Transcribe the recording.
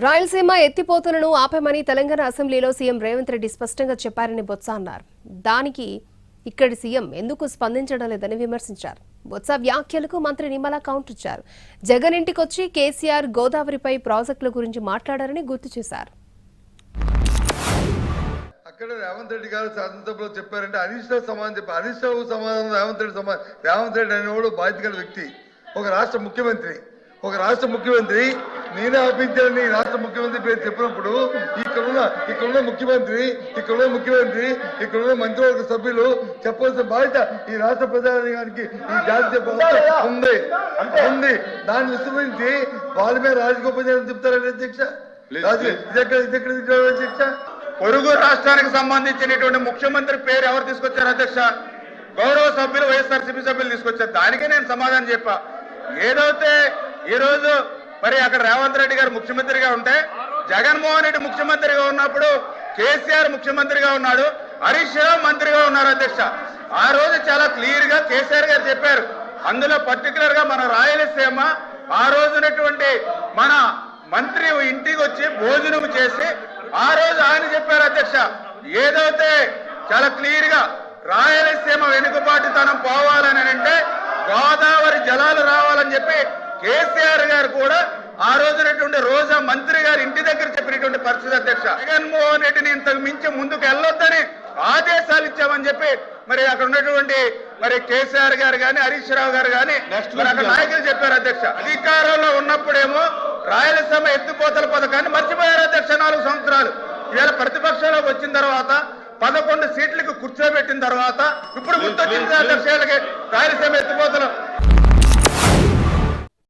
రాయలసీమ ఎత్తిపోతలను ఆపేమని తెలంగాణ అసెంబ్లీలో సీఎం రేవంత్ రెడ్డి స్పష్టంగా చెప్పారని బొత్స అన్నారు. దానికి ఇక్కడి సీఎం ఎందుకు స్పందించడం లేదని విమర్శించారు. బొత్స వ్యాఖ్యలకు మంత్రి నిమ్మల కౌంటర్ ఇచ్చారు. జగన్ ఇంటికొచ్చి కేసీఆర్ గోదావరిపై ప్రాజెక్టుల గురించి మాట్లాడారని గుర్తు చేశారు. అక్కడ రేవంత్ రెడ్డి గారు శాసనసభలో చెప్పారంటే హరీష్ రావు సమాధానం చెప్పారు. హరీష్ రావు సమాధానం రేవంత్ రెడ్డి అనేవాడు బాధ్యత గల వ్యక్తి, ఒక రాష్ట్ర ముఖ్యమంత్రి నేనే ఆపించాలని రాష్ట్ర ముఖ్యమంత్రి పేరు చెప్పినప్పుడు ఇక్కడున్న ముఖ్యమంత్రి ఇక్కడున్న మంత్రివర్గ సభ్యులు చెప్పాల్సిన బాధ్యత ఈ రాష్ట్ర ప్రజానికి ఈ జాతీయ ఉంది. దాన్ని విస్మరించి వాళ్ళ మీద రాజగోపాల్ చెప్తారండి అధ్యక్ష. అధ్యక్ష, పొరుగు రాష్ట్రానికి సంబంధించినటువంటి ముఖ్యమంత్రి పేరు ఎవరు తీసుకొచ్చారు అధ్యక్ష? గౌరవ సభ్యులు వైఎస్ఆర్సీపీ సభ్యులు తీసుకొచ్చారు. దానికే నేను సమాధానం చెప్పా. ఏదైతే ఈ రోజు మరి అక్కడ రేవంత్ రెడ్డి గారు ముఖ్యమంత్రిగా ఉంటే, జగన్మోహన్ రెడ్డి ముఖ్యమంత్రిగా ఉన్నప్పుడు కేసీఆర్ ముఖ్యమంత్రిగా ఉన్నాడు, హరీష్ రావు మంత్రిగా ఉన్నారు అధ్యక్ష. ఆ రోజు చాలా క్లియర్ గా కేసీఆర్ గారు చెప్పారు. అందులో పర్టికులర్ గా మన రాయలసీమ ఆ రోజునటువంటి మన మంత్రి ఇంటికి వచ్చి భోజనం చేసి ఆ రోజు ఆయన చెప్పారు అధ్యక్ష. ఏదైతే చాలా క్లియర్ గా రాయలసీమ వెనుకబాటుతనం పోవాలని అంటే గోదావరి జలాలు రావాలని చెప్పి కేసీఆర్ గారు కూడా ఆ రోజునటువంటి రోజా మంత్రి గారు ఇంటి దగ్గర చెప్పినటువంటి పరిస్థితి అధ్యక్ష. జగన్మోహన్ రెడ్డిని ఇంతకు మించి ముందుకు వెళ్ళొద్దని ఆదేశాలు ఇచ్చామని చెప్పి మరి అక్కడ ఉన్నటువంటి మరి కేసీఆర్ గారు కానీ హరీష్ రావు గారు కానీ మరి అక్కడ నాయకులు చెప్పారు అధ్యక్ష. అధికారంలో ఉన్నప్పుడేమో రాయలసీమ ఎత్తిపోతల పథకాన్ని మర్చిపోయారు అధ్యక్ష. 4 సంవత్సరాలు ఇవాళ ప్రతిపక్షంలోకి వచ్చిన తర్వాత 11 సీట్లకు కూర్చోబెట్టిన తర్వాత ఇప్పుడు గుర్తొచ్చింది అధ్యక్ష రాయలసీమ ఎత్తిపోతలు.